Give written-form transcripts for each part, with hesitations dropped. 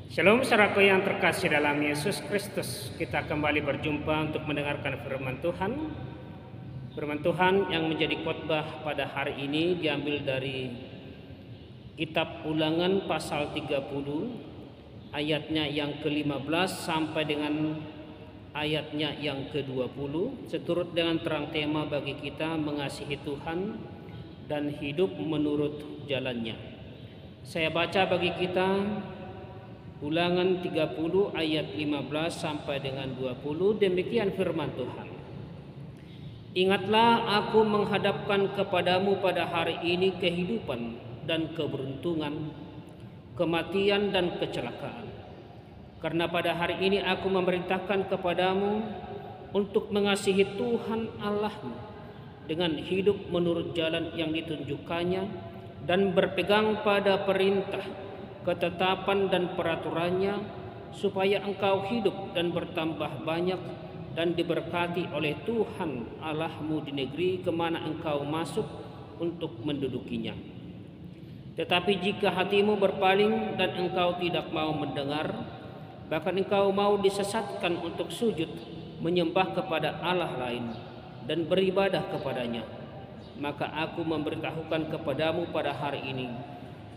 Shalom saudaraku yang terkasih dalam Yesus Kristus. Kita kembali berjumpa untuk mendengarkan firman Tuhan. Firman Tuhan yang menjadi khotbah pada hari ini diambil dari kitab Ulangan pasal 30 ayatnya yang ke-15 sampai dengan ayatnya yang ke-20, seturut dengan terang tema bagi kita mengasihi Tuhan dan hidup menurut jalannya. Saya baca bagi kita Ulangan 30 ayat 15 sampai dengan 20. Demikian firman Tuhan. Ingatlah, aku menghadapkan kepadamu pada hari ini kehidupan dan keberuntungan, kematian dan kecelakaan. Karena pada hari ini aku memerintahkan kepadamu untuk mengasihi Tuhan Allahmu dengan hidup menurut jalan yang ditunjukkannya dan berpegang pada perintah, ketetapan dan peraturannya, supaya engkau hidup dan bertambah banyak dan diberkati oleh Tuhan Allahmu di negeri kemana engkau masuk untuk mendudukinya. Tetapi jika hatimu berpaling dan engkau tidak mau mendengar, bahkan engkau mau disesatkan untuk sujud menyembah kepada Allah lain dan beribadah kepadanya, maka aku memberitahukan kepadamu pada hari ini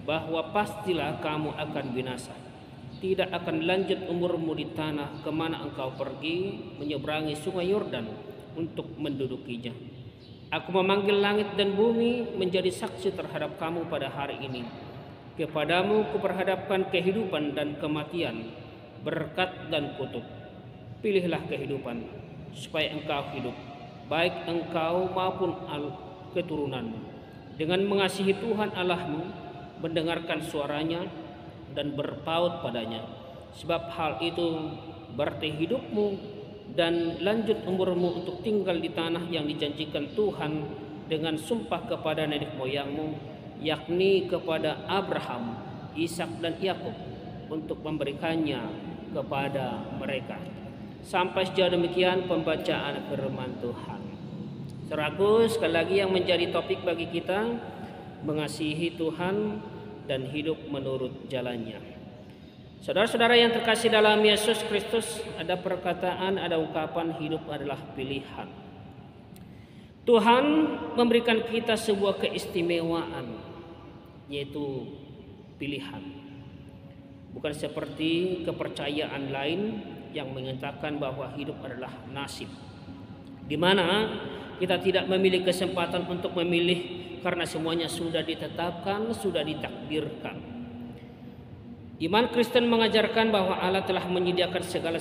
bahwa pastilah kamu akan binasa. Tidak akan lanjut umurmu di tanah kemana engkau pergi menyeberangi sungai Yordan untuk mendudukinya. Aku memanggil langit dan bumi menjadi saksi terhadap kamu pada hari ini. Kepadamu kuperhadapkan kehidupan dan kematian, berkat dan kutuk. Pilihlah kehidupan supaya engkau hidup, baik engkau maupun keturunanmu, dengan mengasihi Tuhan Allahmu, mendengarkan suaranya dan berpaut padanya. Sebab hal itu berarti hidupmu dan lanjut umurmu untuk tinggal di tanah yang dijanjikan Tuhan dengan sumpah kepada nenek moyangmu, yakni kepada Abraham, Ishak dan Yakub, untuk memberikannya kepada mereka. Sampai sejauh demikian pembacaan firman Tuhan. Saudaraku, sekali lagi yang menjadi topik bagi kita, mengasihi Tuhan dan hidup menurut jalannya. Saudara-saudara yang terkasih dalam Yesus Kristus, ada perkataan, ada ungkapan, hidup adalah pilihan. Tuhan memberikan kita sebuah keistimewaan, yaitu pilihan. Bukan seperti kepercayaan lain yang mengatakan bahwa hidup adalah nasib, di mana kita tidak memilih kesempatan untuk memilih karena semuanya sudah ditetapkan, sudah ditakdirkan. Iman Kristen mengajarkan bahwa Allah telah menyediakan segala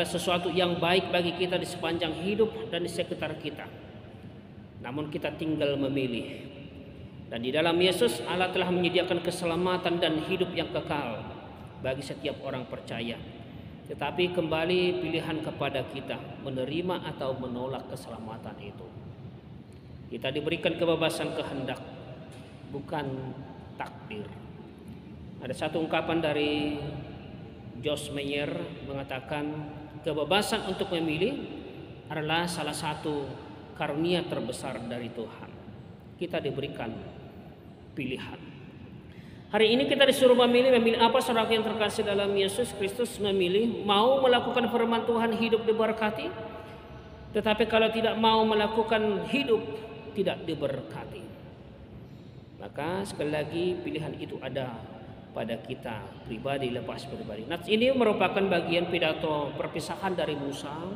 sesuatu yang baik bagi kita di sepanjang hidup dan di sekitar kita. Namun kita tinggal memilih. Dan di dalam Yesus Allah telah menyediakan keselamatan dan hidup yang kekal bagi setiap orang percaya. Tetapi kembali pilihan kepada kita menerima atau menolak keselamatan itu. Kita diberikan kebebasan kehendak, bukan takdir. Ada satu ungkapan dari Joyce Meyer mengatakan, kebebasan untuk memilih adalah salah satu karunia terbesar dari Tuhan. Kita diberikan pilihan. Hari ini kita disuruh memilih apa? Saudara yang terkasih dalam Yesus Kristus, memilih mau melakukan firman Tuhan, hidup diberkati. Tetapi kalau tidak mau melakukan, hidup tidak diberkati. Maka sekali lagi pilihan itu ada pada kita pribadi, lepas pribadi. Nah, ini merupakan bagian pidato perpisahan dari Musa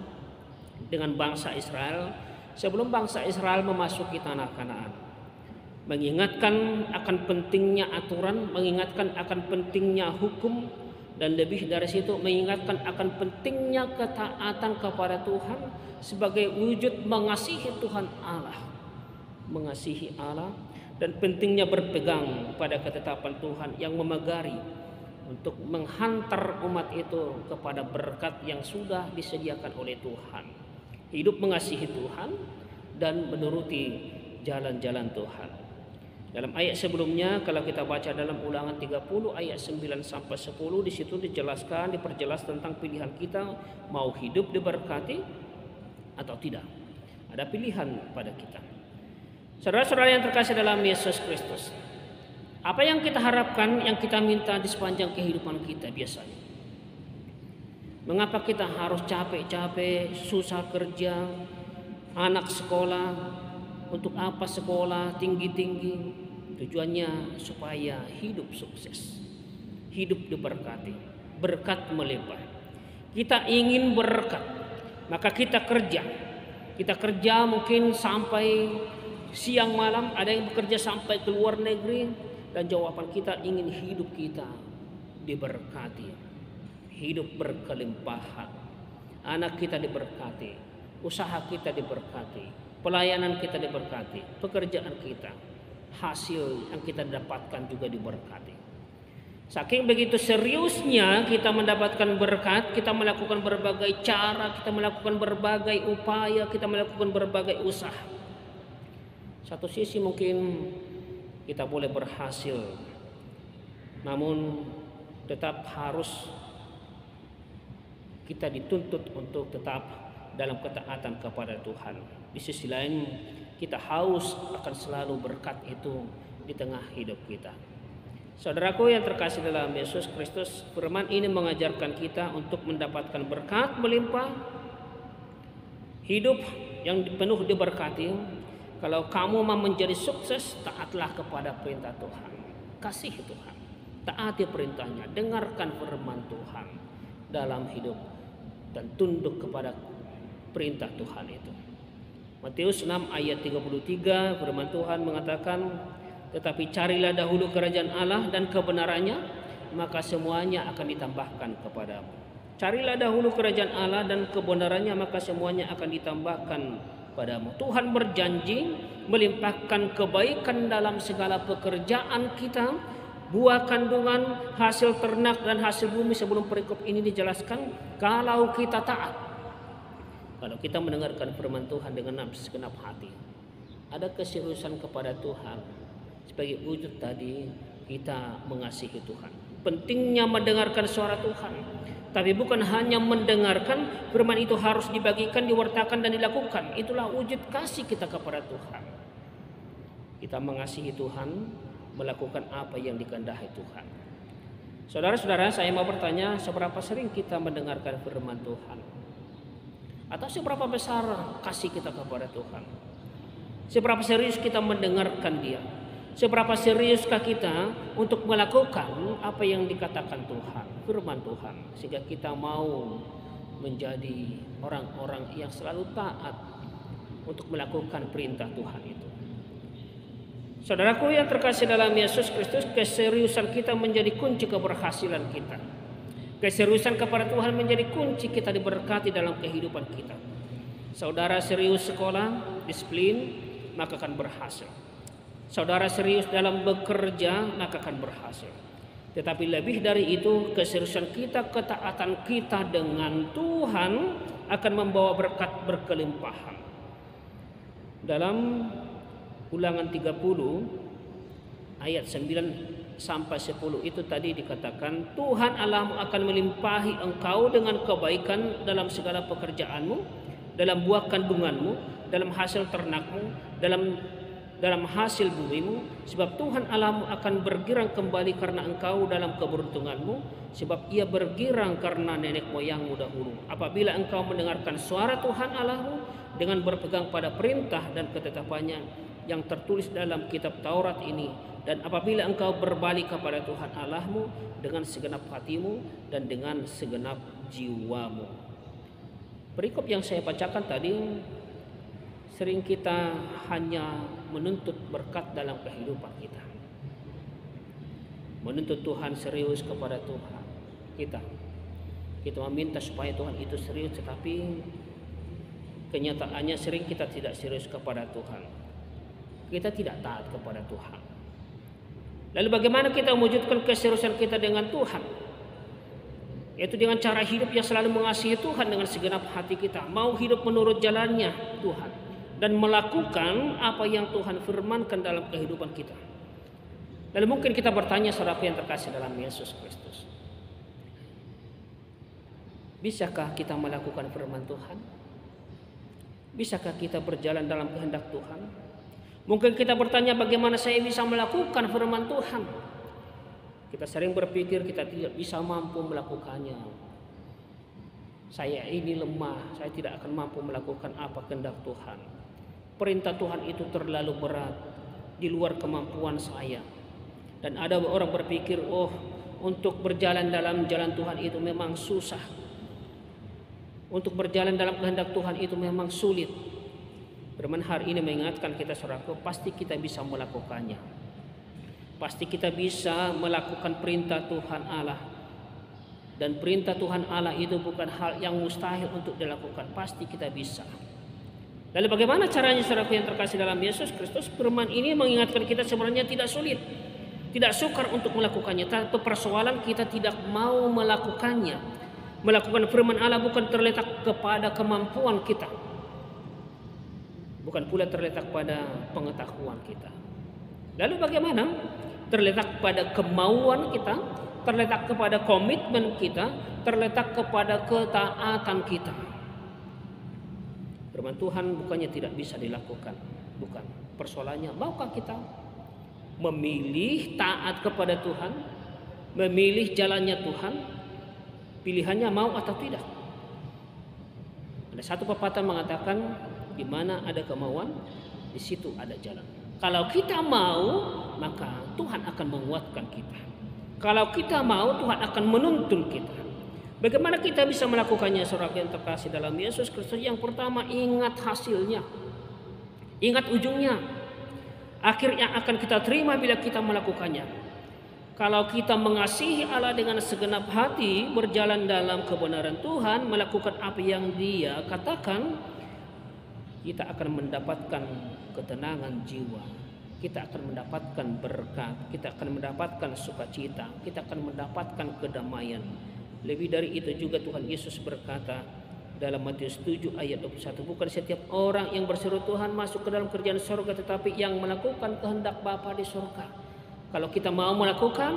dengan bangsa Israel sebelum bangsa Israel memasuki tanah Kanaan. Mengingatkan akan pentingnya aturan, mengingatkan akan pentingnya hukum, dan lebih dari situ mengingatkan akan pentingnya ketaatan kepada Tuhan sebagai wujud mengasihi Tuhan Allah, mengasihi Allah, dan pentingnya berpegang pada ketetapan Tuhan yang memagari untuk menghantar umat itu kepada berkat yang sudah disediakan oleh Tuhan. Hidup mengasihi Tuhan dan menuruti jalan-jalan Tuhan. Dalam ayat sebelumnya, kalau kita baca dalam Ulangan 30 ayat 9 sampai 10, di situ diperjelas tentang pilihan kita mau hidup diberkati atau tidak. Ada pilihan pada kita. Saudara-saudara yang terkasih dalam Yesus Kristus, Apa yang kita harapkan, yang kita minta di sepanjang kehidupan kita biasanya? Mengapa kita harus capek-capek, susah kerja, anak sekolah, untuk apa sekolah tinggi-tinggi? Tujuannya supaya hidup sukses, hidup diberkati, berkat melimpah. Kita ingin berkat, maka kita kerja. Kita kerja mungkin sampai siang malam, ada yang bekerja sampai ke luar negeri, dan jawaban kita ingin hidup kita diberkati, hidup berkelimpahan, anak kita diberkati, usaha kita diberkati, pelayanan kita diberkati, pekerjaan kita, hasil yang kita dapatkan juga diberkati. Saking begitu seriusnya kita mendapatkan berkat, kita melakukan berbagai cara, kita melakukan berbagai upaya, kita melakukan berbagai usaha. Satu sisi mungkin kita boleh berhasil, namun tetap harus kita dituntut untuk tetap dalam ketaatan kepada Tuhan. Di sisi lain kita haus akan selalu berkat itu di tengah hidup kita. Saudaraku yang terkasih dalam Yesus Kristus, firman ini mengajarkan kita untuk mendapatkan berkat melimpah, hidup yang penuh diberkati. Kalau kamu mau menjadi sukses, taatlah kepada perintah Tuhan, kasih Tuhan, taati perintahnya, dengarkan firman Tuhan dalam hidup, dan tunduk kepada perintah Tuhan itu. Matius 6 ayat 33, firman Tuhan mengatakan, tetapi carilah dahulu kerajaan Allah dan kebenarannya, maka semuanya akan ditambahkan kepadamu. Carilah dahulu kerajaan Allah dan kebenarannya, maka semuanya akan ditambahkan padamu. Tuhan berjanji melimpahkan kebaikan dalam segala pekerjaan kita, buah kandungan, hasil ternak dan hasil bumi. Sebelum perikop ini dijelaskan, kalau kita taat, kalau kita mendengarkan firman Tuhan dengan segenap hati, ada keseriusan kepada Tuhan, sebagai wujud tadi kita mengasihi Tuhan. Pentingnya mendengarkan suara Tuhan, tapi bukan hanya mendengarkan, firman itu harus dibagikan, diwartakan dan dilakukan. Itulah wujud kasih kita kepada Tuhan. Kita mengasihi Tuhan, melakukan apa yang dikehendaki Tuhan. Saudara-saudara, saya mau bertanya, seberapa sering kita mendengarkan firman Tuhan? Atau seberapa besar kasih kita kepada Tuhan? Seberapa serius kita mendengarkan Dia? Seberapa seriuskah kita untuk melakukan apa yang dikatakan Tuhan, firman Tuhan, sehingga kita mau menjadi orang-orang yang selalu taat untuk melakukan perintah Tuhan itu. Saudaraku yang terkasih dalam Yesus Kristus, keseriusan kita menjadi kunci keberhasilan kita. Keseriusan kepada Tuhan menjadi kunci kita diberkati dalam kehidupan kita. Saudara serius sekolah, disiplin, maka akan berhasil. Saudara serius dalam bekerja, maka akan berhasil. Tetapi lebih dari itu, keseriusan kita, ketaatan kita dengan Tuhan akan membawa berkat berkelimpahan. Dalam Ulangan 30 ayat 9 sampai 10 itu tadi dikatakan, Tuhan Allahmu akan melimpahi engkau dengan kebaikan dalam segala pekerjaanmu, dalam buah kandunganmu, dalam hasil ternakmu, dalam hasil bumimu, sebab Tuhan Allahmu akan bergirang kembali karena engkau dalam keberuntunganmu, sebab Ia bergirang karena nenek moyangmu dahulu. Apabila engkau mendengarkan suara Tuhan Allahmu dengan berpegang pada perintah dan ketetapannya yang tertulis dalam kitab Taurat ini, dan apabila engkau berbalik kepada Tuhan Allahmu dengan segenap hatimu dan dengan segenap jiwamu. Perikop yang saya bacakan tadi, sering kita hanya menuntut berkat dalam kehidupan kita, menuntut Tuhan serius kepada Tuhan kita meminta supaya Tuhan itu serius, tetapi kenyataannya sering kita tidak serius kepada Tuhan. Kita tidak taat kepada Tuhan. Lalu bagaimana kita mewujudkan keseriusan kita dengan Tuhan? Yaitu dengan cara hidup yang selalu mengasihi Tuhan dengan segenap hati kita, mau hidup menurut jalannya Tuhan, dan melakukan apa yang Tuhan firmankan dalam kehidupan kita. Lalu mungkin kita bertanya, saudaraku yang terkasih dalam Yesus Kristus, bisakah kita melakukan firman Tuhan? Bisakah kita berjalan dalam kehendak Tuhan? Mungkin kita bertanya, bagaimana saya bisa melakukan firman Tuhan? Kita sering berpikir kita tidak bisa mampu melakukannya. Saya ini lemah, saya tidak akan mampu melakukan apa kehendak Tuhan. Perintah Tuhan itu terlalu berat, di luar kemampuan saya. Dan ada orang berpikir, oh, untuk berjalan dalam jalan Tuhan itu memang susah. Untuk berjalan dalam kehendak Tuhan itu memang sulit. Firman hari ini mengingatkan kita, saudaraku, pasti kita bisa melakukannya. Pasti kita bisa melakukan perintah Tuhan Allah. Dan perintah Tuhan Allah itu bukan hal yang mustahil untuk dilakukan. Pasti kita bisa. Lalu bagaimana caranya, saudaraku yang terkasih dalam Yesus Kristus? Firman ini mengingatkan kita sebenarnya tidak sulit, tidak sukar untuk melakukannya. Tapi persoalan kita tidak mau melakukannya. Melakukan firman Allah bukan terletak kepada kemampuan kita, bukan pula terletak pada pengetahuan kita. Lalu bagaimana? Terletak pada kemauan kita, terletak kepada komitmen kita, terletak kepada ketaatan kita. Firman Tuhan bukannya tidak bisa dilakukan, bukan. Persoalannya, maukah kita memilih taat kepada Tuhan, memilih jalannya Tuhan? Pilihannya mau atau tidak. Ada satu pepatah mengatakan, di mana ada kemauan, di situ ada jalan. Kalau kita mau, maka Tuhan akan menguatkan kita. Kalau kita mau, Tuhan akan menuntun kita. Bagaimana kita bisa melakukannya, saudara yang terkasih dalam Yesus Kristus? Yang pertama, ingat hasilnya, ingat ujungnya, akhir yang akan kita terima bila kita melakukannya. Kalau kita mengasihi Allah dengan segenap hati, berjalan dalam kebenaran Tuhan, melakukan apa yang Dia katakan, kita akan mendapatkan ketenangan jiwa, kita akan mendapatkan berkat, kita akan mendapatkan sukacita, kita akan mendapatkan kedamaian. Lebih dari itu juga Tuhan Yesus berkata dalam Matius 7 ayat 21, bukan setiap orang yang berseru Tuhan masuk ke dalam kerajaan surga, tetapi yang melakukan kehendak Bapa di surga. Kalau kita mau melakukan,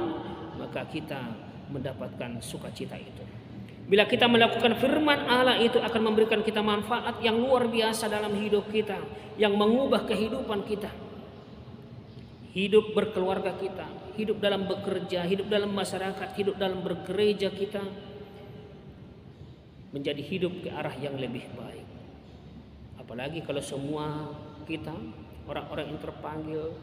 maka kita mendapatkan sukacita itu. Bila kita melakukan firman Allah itu akan memberikan kita manfaat yang luar biasa dalam hidup kita, yang mengubah kehidupan kita. Hidup berkeluarga kita, hidup dalam bekerja, hidup dalam masyarakat, hidup dalam bergereja kita menjadi hidup ke arah yang lebih baik. Apalagi kalau semua kita, orang-orang yang terpanggil,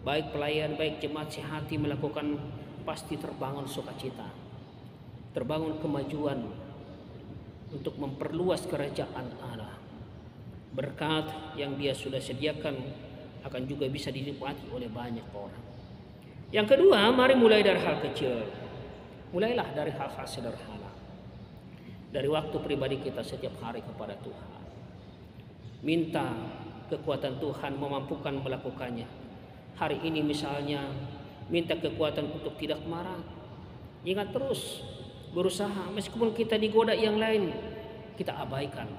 baik pelayan, baik jemaat sehati melakukan, pasti terbangun sukacita, terbangun kemajuan untuk memperluas kerajaan Allah. Berkat yang Dia sudah sediakan akan juga bisa dinikmati oleh banyak orang. Yang kedua, mari mulai dari hal kecil. Mulailah dari hal-hal sederhana. Dari waktu pribadi kita setiap hari kepada Tuhan. Minta kekuatan Tuhan memampukan melakukannya. Hari ini misalnya minta kekuatan untuk tidak marah. Ingat terus, berusaha meskipun kita digoda yang lain, kita abaikan.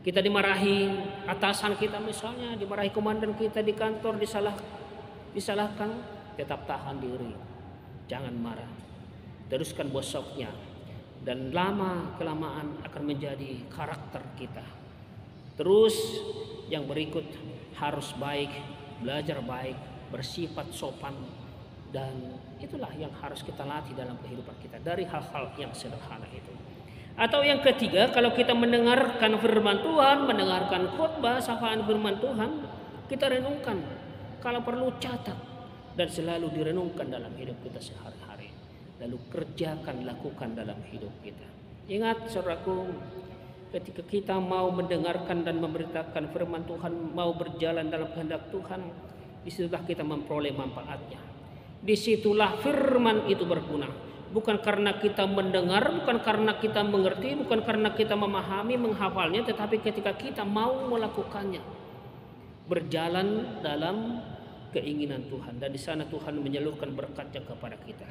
Kita dimarahi atasan kita misalnya, dimarahi komandan kita di kantor, disalahkan, tetap tahan diri. Jangan marah. Teruskan besoknya. Dan lama kelamaan akan menjadi karakter kita. Terus yang berikut harus baik, belajar baik, bersifat sopan, dan itulah yang harus kita latih dalam kehidupan kita dari hal-hal yang sederhana itu. Atau yang ketiga, kalau kita mendengarkan firman Tuhan, mendengarkan khotbah sapaan firman Tuhan, kita renungkan, kalau perlu catat dan selalu direnungkan dalam hidup kita sehari-hari. Lalu kerjakan, lakukan dalam hidup kita. Ingat saudaraku, ketika kita mau mendengarkan dan memberitakan firman Tuhan, mau berjalan dalam kehendak Tuhan, disitulah kita memperoleh manfaatnya. Disitulah firman itu berguna. Bukan karena kita mendengar, bukan karena kita mengerti, bukan karena kita memahami, menghafalnya, tetapi ketika kita mau melakukannya, berjalan dalam keinginan Tuhan, dan di sana Tuhan menyalurkan berkat-Nya kepada kita.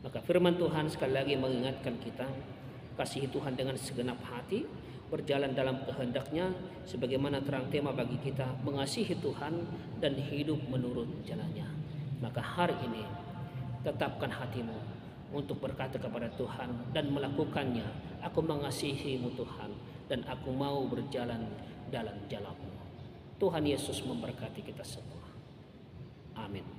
Maka firman Tuhan sekali lagi mengingatkan kita, kasihi Tuhan dengan segenap hati, berjalan dalam kehendak-Nya, sebagaimana terang tema bagi kita, mengasihi Tuhan dan hidup menurut jalan-Nya. Maka hari ini tetapkan hatimu untuk berkata kepada Tuhan dan melakukannya, aku mengasihi-Mu Tuhan, dan aku mau berjalan dalam jalan-Mu. Tuhan Yesus memberkati kita semua. Amin.